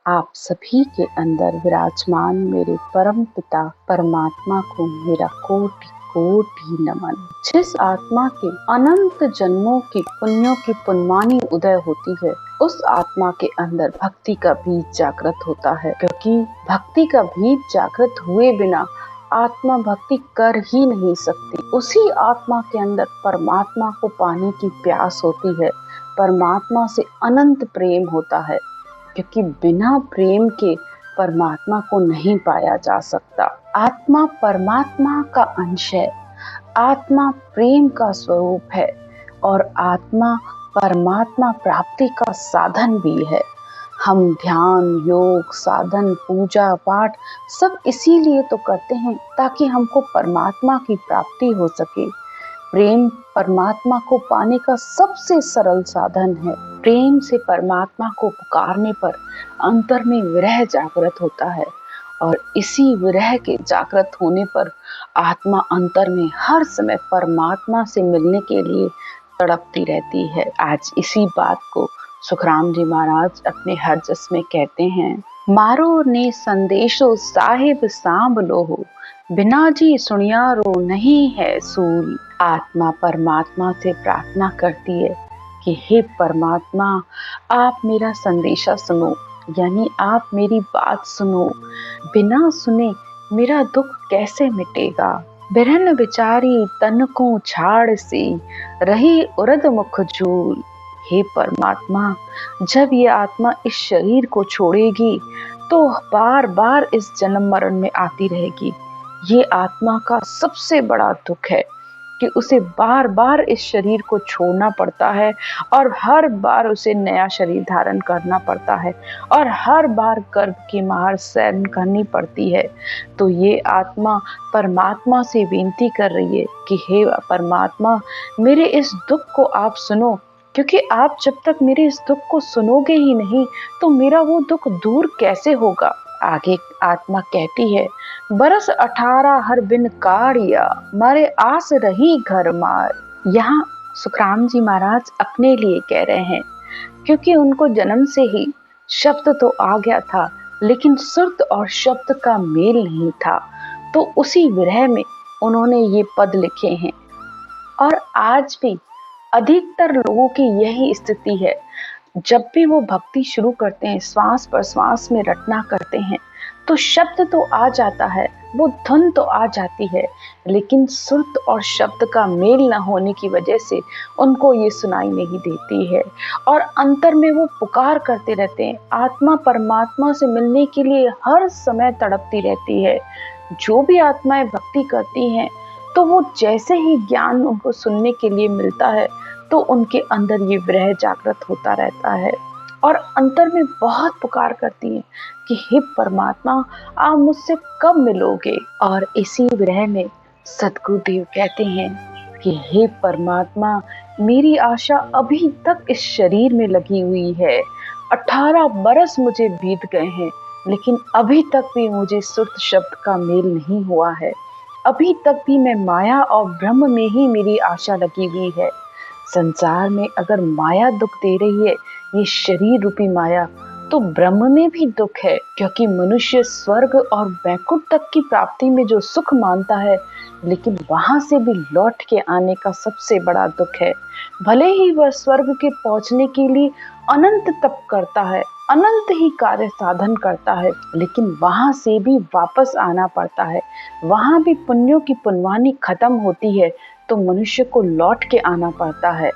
आप सभी के अंदर विराजमान मेरे परम पिता परमात्मा को मेरा कोटि कोटि नमन। जिस आत्मा के अनंत जन्मों की पुण्यों की पुण्यवानी उदय होती है, उस आत्मा के अंदर भक्ति का बीज जागृत होता है, क्योंकि भक्ति का बीज जागृत हुए बिना आत्मा भक्ति कर ही नहीं सकती। उसी आत्मा के अंदर परमात्मा को पाने की प्यास होती है, परमात्मा से अनंत प्रेम होता है, क्योंकि बिना प्रेम के परमात्मा को नहीं पाया जा सकता। आत्मा परमात्मा का अंश है, आत्मा प्रेम का स्वरूप है और आत्मा परमात्मा प्राप्ति का साधन भी है। हम ध्यान, योग, साधन, पूजा पाठ सब इसीलिए तो करते हैं ताकि हमको परमात्मा की प्राप्ति हो सके। प्रेम परमात्मा को पाने का सबसे सरल साधन है। प्रेम से परमात्मा को पुकारने पर अंतर में विरह जागृत होता है और इसी विरह के जागृत होने पर आत्मा अंतर में हर समय परमात्मा से मिलने के लिए तड़पती रहती है। आज इसी बात को सुखराम जी महाराज अपने हरजस में कहते हैं। मारो ने संदेशो साहिब सांभ लो हो, बिना जी सुनियारो नहीं है सूल। आत्मा परमात्मा से प्रार्थना करती है कि हे परमात्मा, आप मेरा संदेशा सुनो, यानी आप मेरी बात सुनो। बिना सुने मेरा दुख कैसे मिटेगा। बिरहन बिचारी तन को छाड़ से, रही उरद मुख झूल। हे परमात्मा, जब ये आत्मा इस शरीर को छोड़ेगी तो बार बार इस जन्म मरण में आती रहेगी। ये आत्मा का सबसे बड़ा दुख है कि उसे बार बार इस शरीर को छोड़ना पड़ता है और हर बार उसे नया शरीर धारण करना पड़ता है और हर बार गर्भ की मार सहन करनी पड़ती है। तो ये आत्मा परमात्मा से विनती कर रही है कि हे परमात्मा, मेरे इस दुख को आप सुनो, क्योंकि आप जब तक मेरे इस दुख को सुनोगे ही नहीं तो मेरा वो दुख दूर कैसे होगा। आगे आत्मा कहती है, बरस 18 हर बिन काढ़िया, मारे आस रही घर मार। यहाँ सुखराम जी महाराज अपने लिए कह रहे हैं, क्योंकि उनको जन्म से ही शब्द तो आ गया था, लेकिन सुरत और शब्द का मेल नहीं था। तो उसी विरह में उन्होंने ये पद लिखे हैं। और आज भी अधिकतर लोगों की यही स्थिति है। जब भी वो भक्ति शुरू करते हैं, श्वास पर श्वास में रटना करते हैं, तो शब्द तो आ जाता है, वो धुन तो आ जाती है, लेकिन सुरत और शब्द का मेल न होने की वजह से उनको ये सुनाई नहीं देती है और अंतर में वो पुकार करते रहते हैं। आत्मा परमात्मा से मिलने के लिए हर समय तड़पती रहती है। जो भी आत्माएं भक्ति करती हैं, तो वो जैसे ही ज्ञान उनको सुनने के लिए मिलता है तो उनके अंदर ये विरह जागृत होता रहता है और अंतर में बहुत पुकार करती हैं कि हे परमात्मा, आप मुझसे कब मिलोगे। और इसी विरह में सद्गुरुदेव कहते हैं कि हे परमात्मा, मेरी आशा अभी तक इस शरीर में लगी हुई है। 18 बरस मुझे बीत गए हैं, लेकिन अभी तक भी मुझे सुरत शब्द का मेल नहीं हुआ है। अभी तक भी मैं माया और ब्रह्म में ही मेरी आशा लगी हुई है। संसार में अगर माया दुख दे रही है, ये शरीर रूपी माया, तो ब्रह्म में भी दुख है, क्योंकि मनुष्य स्वर्ग और वैकुंठ तक की प्राप्ति में जो सुख मानता है, लेकिन वहां से भी लौट के आने का सबसे बड़ा दुख है। भले ही वह स्वर्ग के पहुंचने के लिए अनंत तप करता है, अनंत ही कार्य साधन करता है, लेकिन वहां से भी वापस आना पड़ता है। वहां भी पुण्यों की पुण्यवानी खत्म होती है तो मनुष्य को लौट के आना पड़ता है।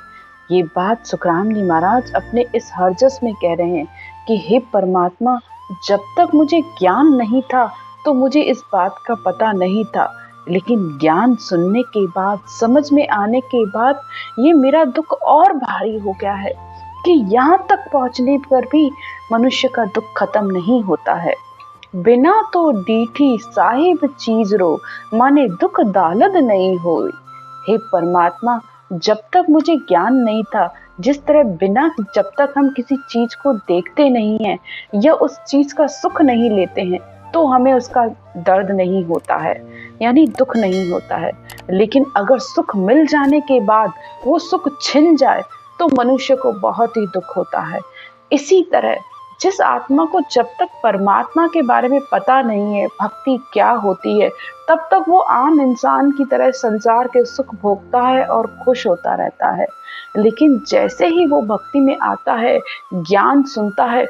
ये बात सुखराम जी महाराज अपने इस हरजस में कह रहे हैं कि हे परमात्मा, जब तक मुझे ज्ञान नहीं था तो मुझे इस बात का पता नहीं था, लेकिन ज्ञान सुनने के बाद, समझ में आने के बाद ये मेरा दुख और भारी हो गया है कि यहाँ तक पहुँचने पर भी मनुष्य का दुख खत्म नहीं होता है। बिना तो डीठी साहिब चीज रो, माने दुख दालद नहीं होई। हे परमात्मा, जब तक मुझे ज्ञान नहीं था, जिस तरह बिना जब तक हम किसी चीज को देखते नहीं हैं या उस चीज का सुख नहीं लेते हैं तो हमें उसका दर्द नहीं होता है, यानी दुख नहीं होता है। लेकिन अगर सुख मिल जाने के बाद वो सुख छिन जाए तो मनुष्य को बहुत ही दुख होता है। इसी तरह जिस आत्मा को जब तक परमात्मा के बारे में पता नहीं है, भक्ति क्या होती है, तब तक वो आम इंसान की तरह संसार के सुख भोगता है और खुश होता रहता है। लेकिन जैसे ही वो भक्ति में आता है, ज्ञान सुनता है,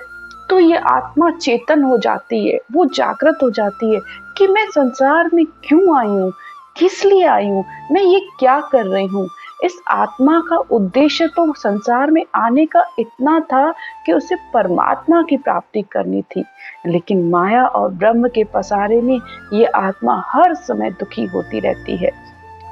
तो ये आत्मा चेतन हो जाती है, वो जागृत हो जाती है कि मैं संसार में क्यों आई हूँ, किस लिए आई हूँ, मैं ये क्या कर रही हूँ। इस आत्मा का उद्देश्य तो संसार में आने का इतना था कि उसे परमात्मा की प्राप्ति करनी थी, लेकिन माया और ब्रह्म के पसारे में ये आत्मा हर समय दुखी होती रहती है।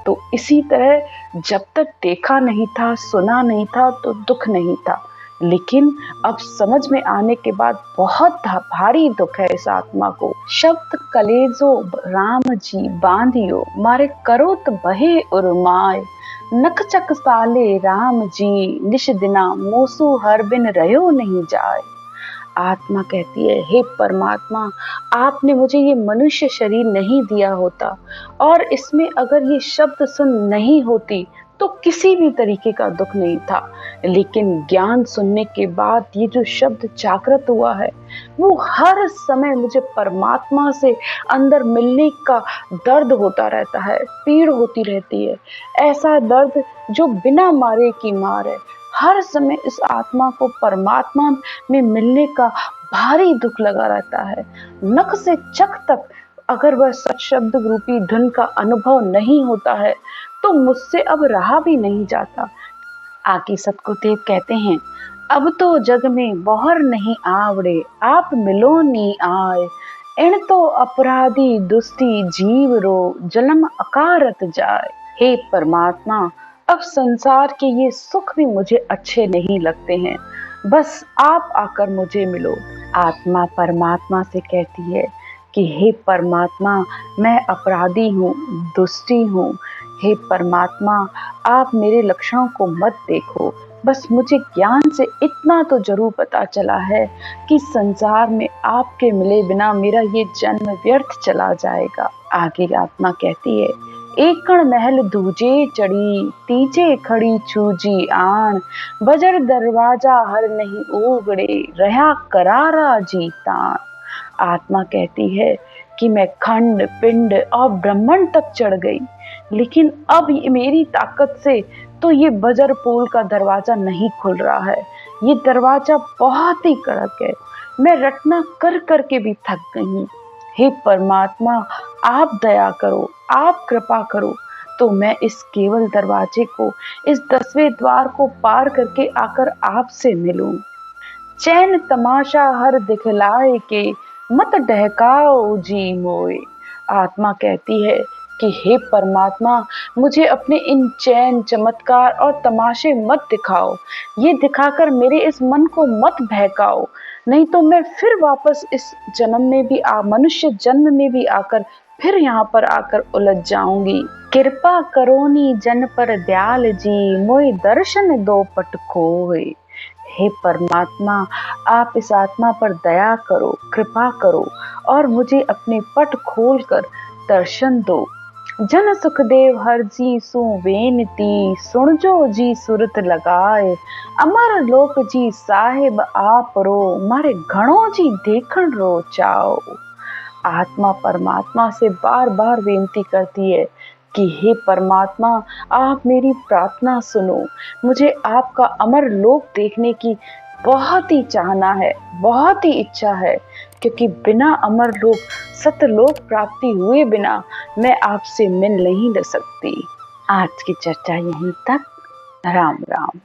तो इसी तरह जब तक देखा नहीं था, सुना नहीं था, तो दुख नहीं था, लेकिन अब समझ में आने के बाद बहुत भारी दुख है इस आत्मा को। शब्द कलेजो राम जी बांधियो, मारे करोत बहे उर्माए, नख चक साले राम जी निश दिना, मोसू हर बिन रहो नहीं जाए। आत्मा कहती है, हे परमात्मा, आपने मुझे ये मनुष्य शरीर नहीं दिया होता और इसमें अगर ये शब्द सुन नहीं होती तो किसी भी तरीके का दुख नहीं था, लेकिन ज्ञान सुनने के बाद ये जो शब्द जागृत हुआ है, वो हर समय मुझे परमात्मा से अंदर मिलने का दर्द होता रहता है, पीड़ होती रहती है, ऐसा दर्द जो बिना मारे की मार है। हर समय इस आत्मा को परमात्मा में मिलने का भारी दुख लगा रहता है। नख से चक तक अगर वह सत्शब्द रूपी धुन का अनुभव नहीं होता है तो मुझसे अब रहा भी नहीं जाता। आगे सतगुरुदेव कहते हैं, अब तो जग में बहर नहीं आवड़े, आप मिलो नी आए, इन तो अपराधी दुष्टी जीव रो, जन्म अकारत जाए। हे परमात्मा, अब संसार के ये सुख भी मुझे अच्छे नहीं लगते हैं, बस आप आकर मुझे मिलो। आत्मा परमात्मा से कहती है कि हे परमात्मा, मैं अपराधी हूँ, दुष्टी हूँ, हे परमात्मा, आप मेरे लक्षणों को मत देखो, बस मुझे ज्ञान से इतना तो जरूर पता चला है कि संसार में आपके मिले बिना मेरा ये जन्म व्यर्थ चला जाएगा। आगे आत्मा कहती है, एकण महल दूजे चढ़ी, तीजे खड़ी छूजी आन, बजर दरवाजा हर नहीं उगड़े, रहा करारा जीतान। आत्मा कहती है कि मैं खंड पिंड और ब्रह्मांड तक चढ़ गई, लेकिन अब मेरी ताकत से तो ये बजर पोल का दरवाजा नहीं खुल रहा है, ये दरवाजा बहुत ही कड़क है, मैं रटना कर कर के भी थक गई हूँ। हे परमात्मा, आप दया करो, आप कृपा करो, तो मैं इस केवल दरवाजे को, इस 10वें द्वार को पार करके आकर आपसे मिलूं। चैन तमाशा हर दिखलाए के, मत डहकाओ जी मोए। आत्मा कहती है कि हे परमात्मा, मुझे अपने इन चैन चमत्कार और तमाशे मत दिखाओ, ये दिखाकर मेरे इस मन को मत बहकाओ, नहीं तो मैं फिर वापस इस जन्म में भी मनुष्य जन्म में भी आकर फिर यहाँ पर आकर उलझ जाऊंगी। कृपा करोनी जन पर दयाल जी, मोए दर्शन दो पट खोए। हे परमात्मा, आप इस आत्मा पर दया करो, कृपा करो और मुझे अपने पट खोलकर दर्शन दो। जन सुखदेव हर जी सु बेनती, सुन जो जी सुरत लगाए, अमर लोक जी साहिब आप रो, मारे घणो जी देखण रो चाओ। आत्मा परमात्मा से बार बार बेनती करती है कि हे परमात्मा, आप मेरी प्रार्थना सुनो, मुझे आपका अमर लोक देखने की बहुत ही चाहना है, बहुत ही इच्छा है, क्योंकि बिना अमर लोक सतलोक प्राप्ति हुए बिना मैं आपसे मिल नहीं सकती। आज की चर्चा यहीं तक। राम राम।